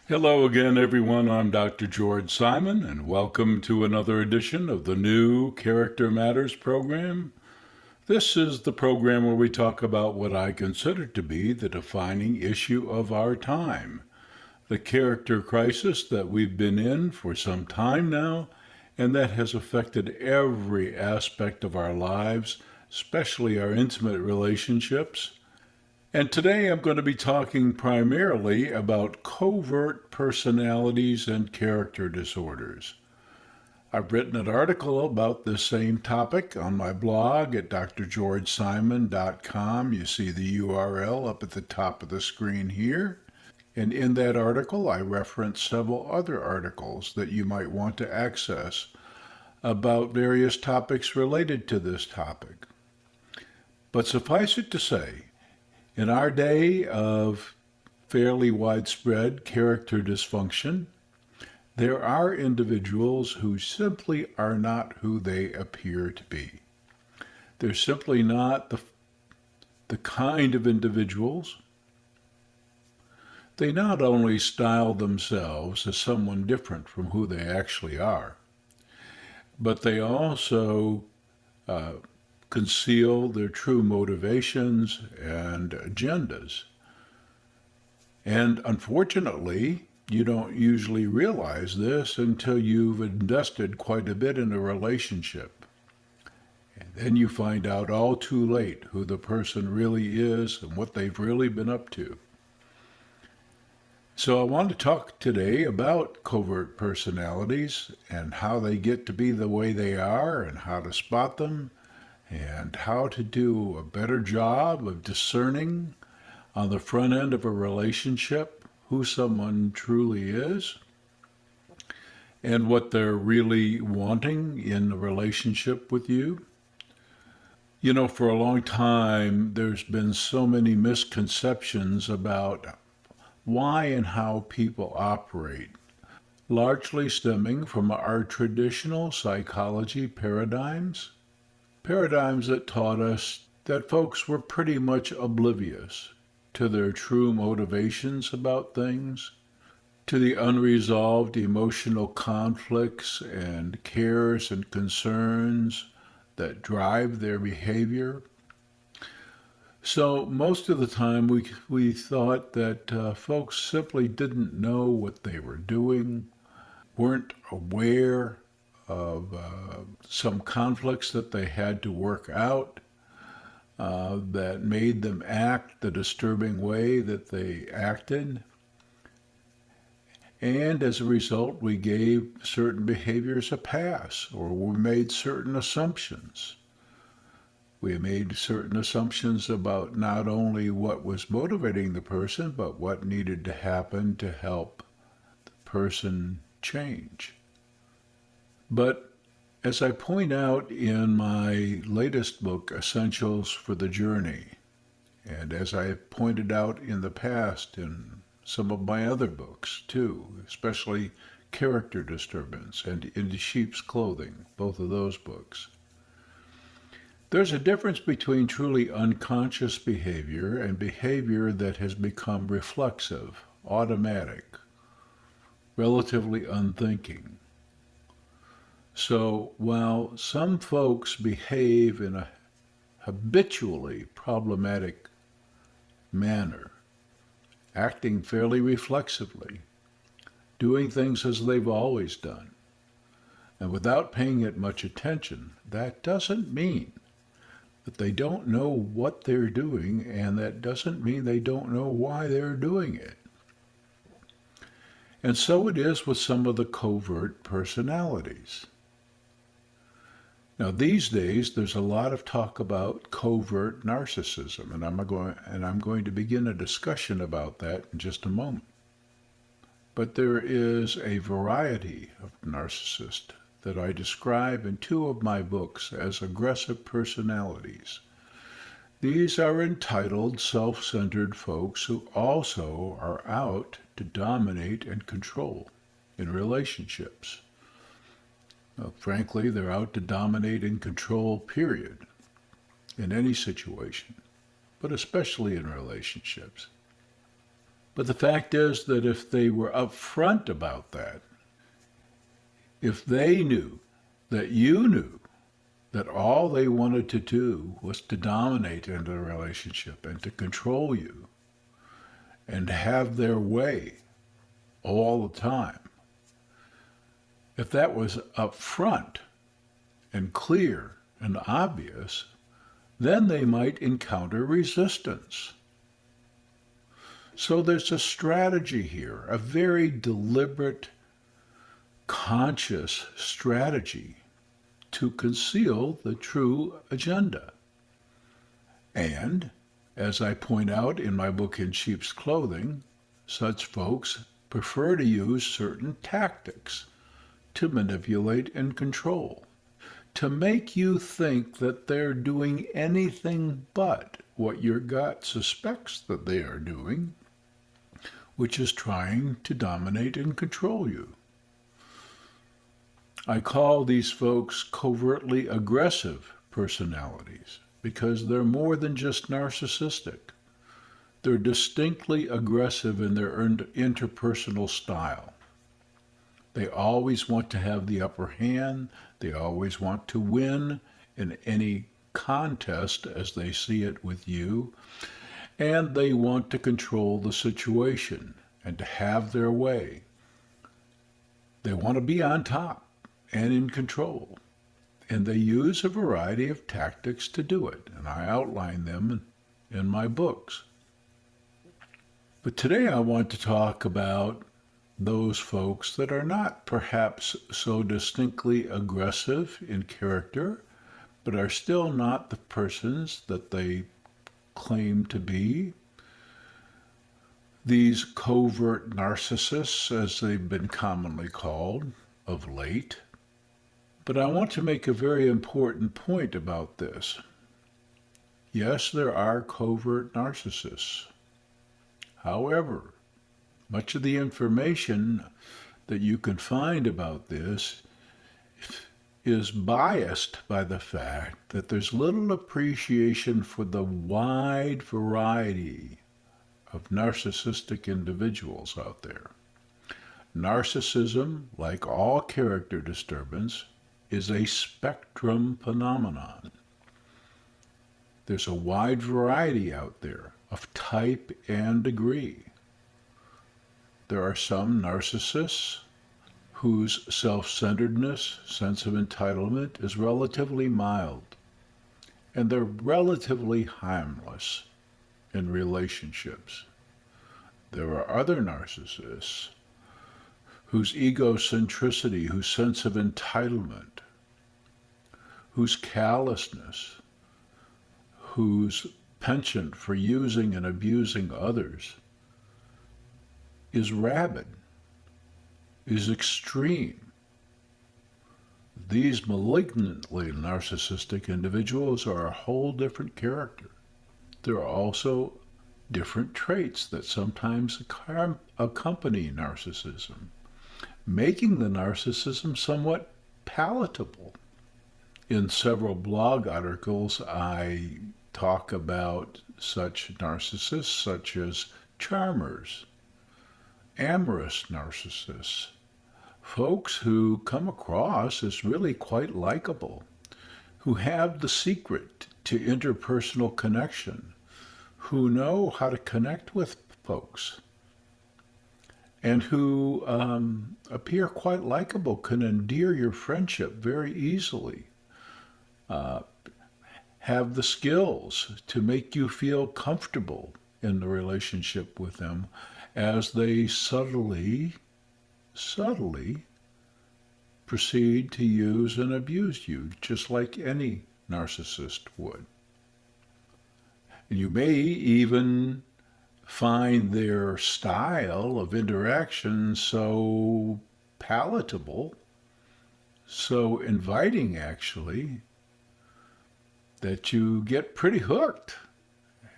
Hello again, everyone. I'm Dr. George Simon, and welcome to another edition of the new Character Matters program. This is the program where we talk about what I consider to be the defining issue of our time, the character crisis that we've been in for some time now, and that has affected every aspect of our lives, especially our intimate relationships. And today I'm going to be talking primarily about covert personalities and character disorders. I've written an article about this same topic on my blog at drgeorgesimon.com. You see the URL up at the top of the screen here. And in that article, I reference several other articles that you might want to access about various topics related to this topic. But suffice it to say, in our day of fairly widespread character dysfunction, there are individuals who simply are not who they appear to be. They're simply not the kind of individuals. They not only style themselves as someone different from who they actually are, but they also conceal their true motivations and agendas. And unfortunately, you don't usually realize this until you've invested quite a bit in a relationship. And then you find out all too late who the person really is and what they've really been up to. So I want to talk today about covert personalities and how they get to be the way they are and how to spot them, and how to do a better job of discerning on the front end of a relationship who someone truly is and what they're really wanting in a relationship with you. You know, for a long time, there's been so many misconceptions about why and how people operate, largely stemming from our traditional psychology paradigms that taught us that folks were pretty much oblivious to their true motivations about things, to the unresolved emotional conflicts and cares and concerns that drive their behavior. So most of the time we thought that folks simply didn't know what they were doing, weren't aware of some conflicts that they had to work out that made them act the disturbing way that they acted. And as a result, we gave certain behaviors a pass, or we made certain assumptions. We made certain assumptions about not only what was motivating the person, but what needed to happen to help the person change. But as I point out in my latest book, Essentials for the Journey, and as I have pointed out in the past in some of my other books too, especially Character Disturbance and Into Sheep's Clothing, both of those books, there's a difference between truly unconscious behavior and behavior that has become reflexive, automatic, relatively unthinking. So while some folks behave in a habitually problematic manner, acting fairly reflexively, doing things as they've always done, and without paying it much attention, that doesn't mean that they don't know what they're doing, and that doesn't mean they don't know why they're doing it. And so it is with some of the covert personalities. Now, these days, there's a lot of talk about covert narcissism, and I'm going to begin a discussion about that in just a moment. But there is a variety of narcissists that I describe in two of my books as aggressive personalities. These are entitled, self-centered folks who also are out to dominate and control in relationships. Frankly, they're out to dominate and control, period, in any situation, but especially in relationships. But the fact is that if they were upfront about that, if they knew that you knew that all they wanted to do was to dominate in the relationship and to control you and have their way all the time, if that was upfront and clear and obvious, then they might encounter resistance. So there's a strategy here, a very deliberate, conscious strategy to conceal the true agenda. And, as I point out in my book In Sheep's Clothing, such folks prefer to use certain tactics to manipulate and control, to make you think that they're doing anything but what your gut suspects that they are doing, which is trying to dominate and control you. I call these folks covertly aggressive personalities because they're more than just narcissistic. They're distinctly aggressive in their interpersonal style. They always want to have the upper hand. They always want to win in any contest as they see it with you. And they want to control the situation and to have their way. They want to be on top and in control. And they use a variety of tactics to do it. And I outline them in my books. But today I want to talk about those folks that are not perhaps so distinctly aggressive in character, but are still not the persons that they claim to be. These covert narcissists, as they've been commonly called of late. But I want to make a very important point about this. Yes, there are covert narcissists. However, much of the information that you can find about this is biased by the fact that there's little appreciation for the wide variety of narcissistic individuals out there. Narcissism, like all character disturbance, is a spectrum phenomenon. There's a wide variety out there of type and degree. There are some narcissists whose self-centeredness, sense of entitlement is relatively mild, and they're relatively harmless in relationships. There are other narcissists whose egocentricity, whose sense of entitlement, whose callousness, whose penchant for using and abusing others is rabid, is extreme. These malignantly narcissistic individuals are a whole different character. There are also different traits that sometimes accompany narcissism, making the narcissism somewhat palatable. In several blog articles, I talk about such narcissists, such as charmers, amorous narcissists, folks who come across as really quite likable, who have the secret to interpersonal connection, who know how to connect with folks, and who appear quite likable, can endear your friendship very easily, have the skills to make you feel comfortable in the relationship with them as they subtly proceed to use and abuse you, just like any narcissist would. And you may even find their style of interaction so palatable, so inviting actually, that you get pretty hooked.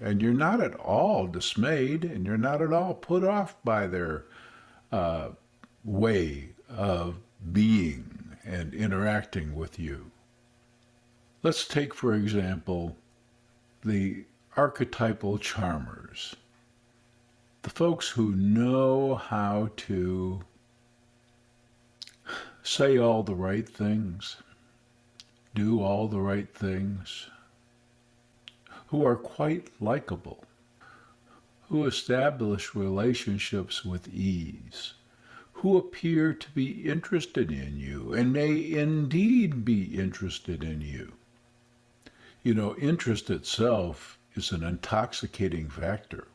And you're not at all dismayed, and you're not at all put off by their way of being and interacting with you. Let's take, for example, the Archetypal Charmers. The folks who know how to say all the right things, do all the right things, who are quite likable, who establish relationships with ease, who appear to be interested in you and may indeed be interested in you. You know, interest itself is an intoxicating factor.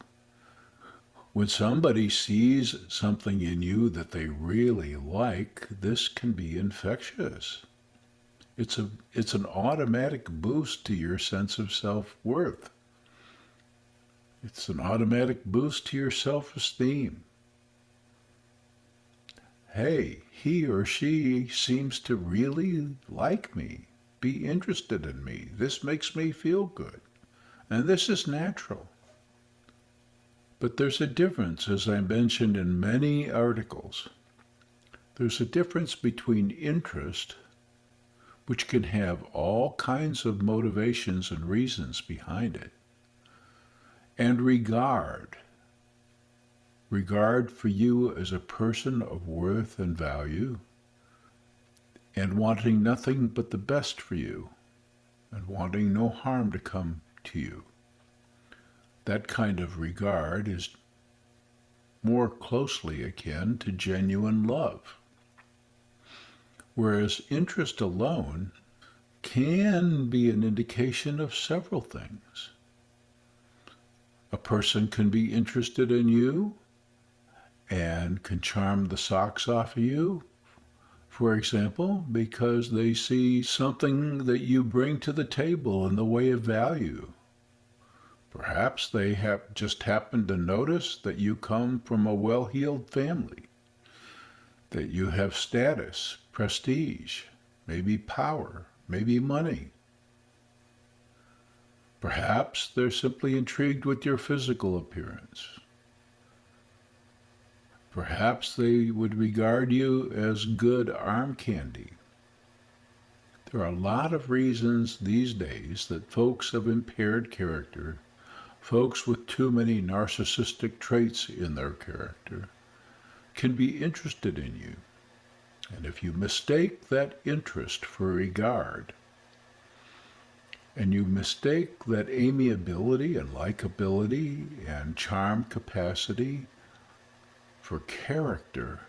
When somebody sees something in you that they really like, this can be infectious. It's an automatic boost to your sense of self-worth. It's an automatic boost to your self-esteem. Hey, he or she seems to really like me, be interested in me. This makes me feel good. And this is natural. But there's a difference, as I mentioned in many articles. There's a difference between interest, which can have all kinds of motivations and reasons behind it, and regard. Regard for you as a person of worth and value, and wanting nothing but the best for you, and wanting no harm to come to you. That kind of regard is more closely akin to genuine love. Whereas interest alone can be an indication of several things. A person can be interested in you and can charm the socks off of you, for example, because they see something that you bring to the table in the way of value. Perhaps they just happen to notice that you come from a well-heeled family, that you have status, prestige, maybe power, maybe money. Perhaps they're simply intrigued with your physical appearance. Perhaps they would regard you as good arm candy. There are a lot of reasons these days that folks of impaired character, folks with too many narcissistic traits in their character, can be interested in you. And if you mistake that interest for regard, and you mistake that amiability and likability and charm capacity for character,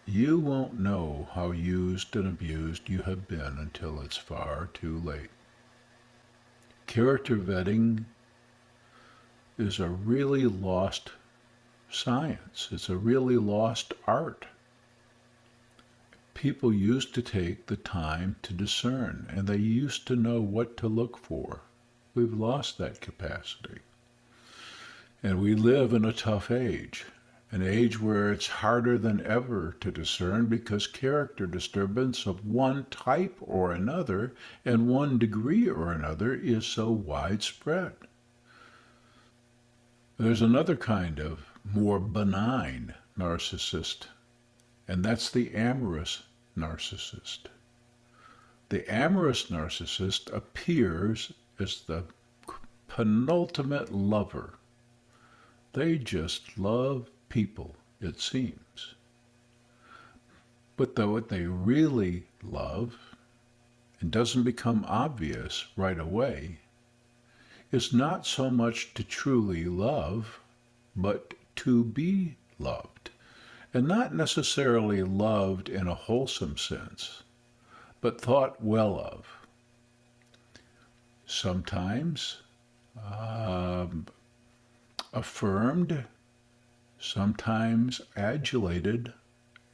you won't know how used and abused you have been until it's far too late. Character vetting is a really lost science. It's a really lost art. People used to take the time to discern, and they used to know what to look for. We've lost that capacity. And we live in a tough age, an age where it's harder than ever to discern because character disturbance of one type or another and one degree or another is so widespread. There's another kind of more benign narcissist, and that's the amorous narcissist. The amorous narcissist appears as the penultimate lover. They just love people, it seems. But what they really love, and doesn't become obvious right away, is not so much to truly love, but to be loved. And not necessarily loved in a wholesome sense, but thought well of. Sometimes affirmed, sometimes adulated,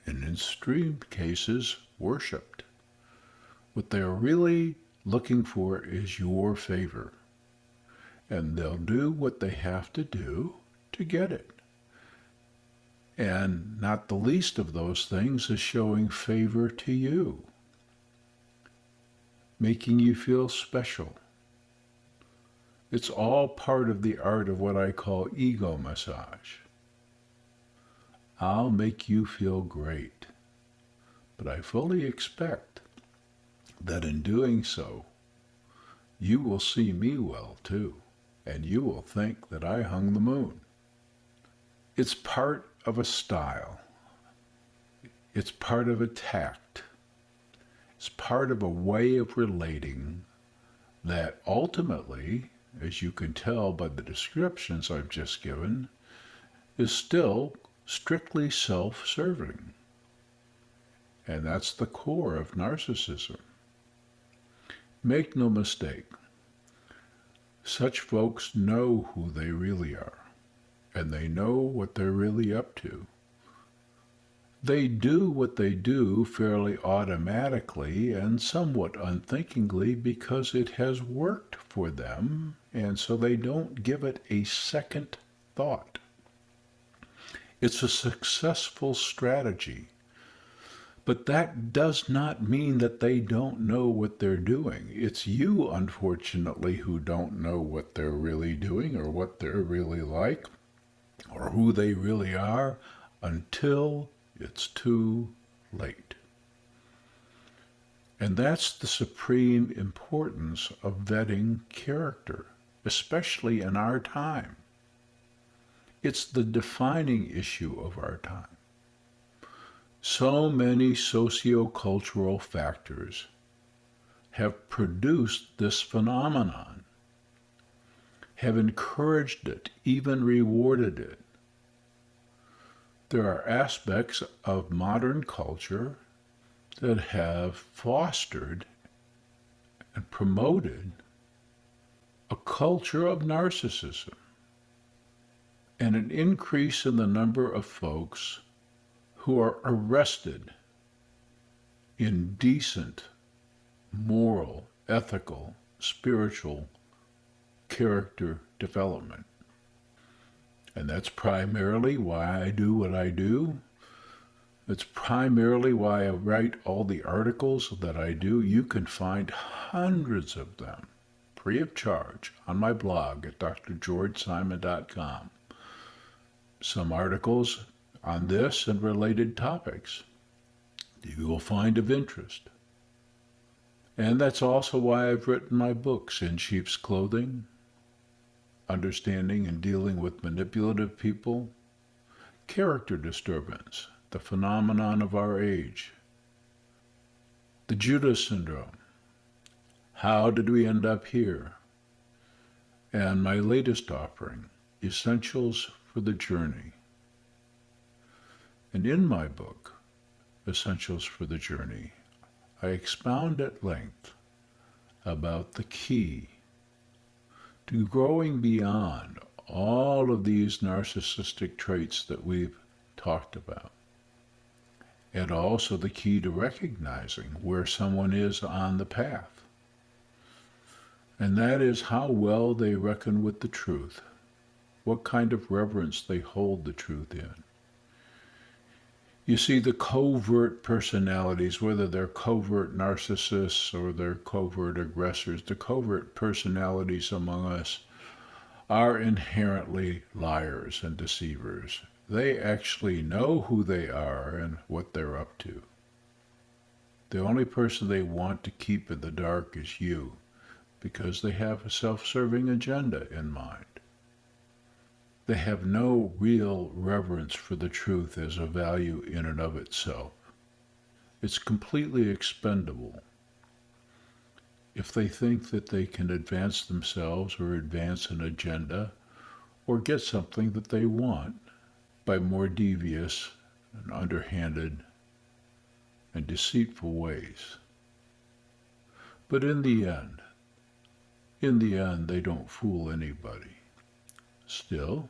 and in extreme cases, worshipped. What they're really looking for is your favor, and they'll do what they have to do to get it. And not the least of those things is showing favor to you, making you feel special. It's all part of the art of what I call ego massage. I'll make you feel great, but I fully expect that in doing so, you will see me well too, and you will think that I hung the moon. It's part of a style. It's part of a tact. It's part of a way of relating that ultimately, as you can tell by the descriptions I've just given, is still strictly self-serving. And that's the core of narcissism. Make no mistake, such folks know who they really are, and they know what they're really up to. They do what they do fairly automatically and somewhat unthinkingly because it has worked for them, and so they don't give it a second thought. It's a successful strategy, but that does not mean that they don't know what they're doing. It's you, unfortunately, who don't know what they're really doing or what they're really like or who they really are until it's too late. And that's the supreme importance of vetting character, especially in our time. It's the defining issue of our time. So many sociocultural factors have produced this phenomenon, have encouraged it, even rewarded it. There are aspects of modern culture that have fostered and promoted a culture of narcissism and an increase in the number of folks who are arrested in decent, moral, ethical, spiritual character development. And that's primarily why I do what I do. It's primarily why I write all the articles that I do. You can find hundreds of them free of charge on my blog at drgeorgesimon.com. Some articles on this and related topics you will find of interest. And that's also why I've written my books, In Sheep's Clothing, Understanding and Dealing with Manipulative People, Character Disturbance, the Phenomenon of Our Age, the Judas Syndrome, How Did We End Up Here, and my latest offering, Essentials for the Journey. And in my book, Essentials for the Journey, I expound at length about the key to growing beyond all of these narcissistic traits that we've talked about, and also the key to recognizing where someone is on the path. And that is how well they reckon with the truth, what kind of reverence they hold the truth in. You see, the covert personalities, whether they're covert narcissists or they're covert aggressors, the covert personalities among us are inherently liars and deceivers. They actually know who they are and what they're up to. The only person they want to keep in the dark is you, because they have a self-serving agenda in mind. They have no real reverence for the truth as a value in and of itself. It's completely expendable if they think that they can advance themselves or advance an agenda or get something that they want by more devious and underhanded and deceitful ways. But in the end, they don't fool anybody. Still,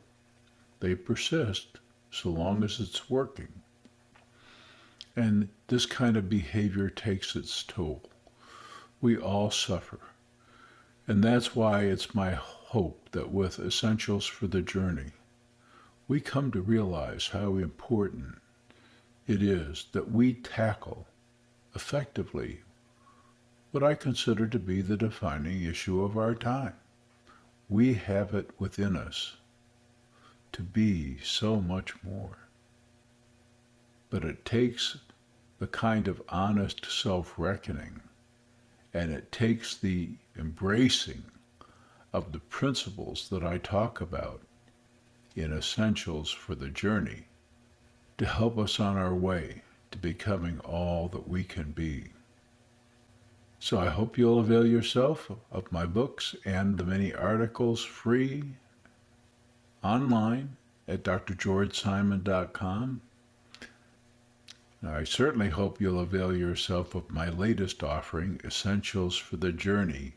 they persist so long as it's working. And this kind of behavior takes its toll. We all suffer. And that's why it's my hope that with Essentials for the Journey, we come to realize how important it is that we tackle effectively what I consider to be the defining issue of our time. We have it within us to be so much more. But it takes the kind of honest self-reckoning, and it takes the embracing of the principles that I talk about in Essentials for the Journey to help us on our way to becoming all that we can be. So I hope you'll avail yourself of my books and the many articles free online at drgeorgesimon.com. I certainly hope you'll avail yourself of my latest offering, Essentials for the Journey,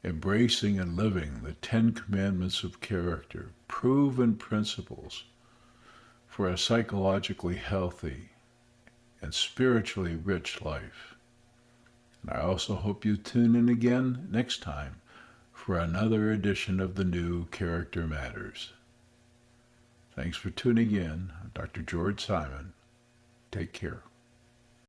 Embracing and Living the 10 Commandments of Character, Proven Principles for a Psychologically Healthy and Spiritually Rich Life. And I also hope you tune in again next time for another edition of the new Character Matters. Thanks for tuning in. I'm Dr. George Simon. Take care.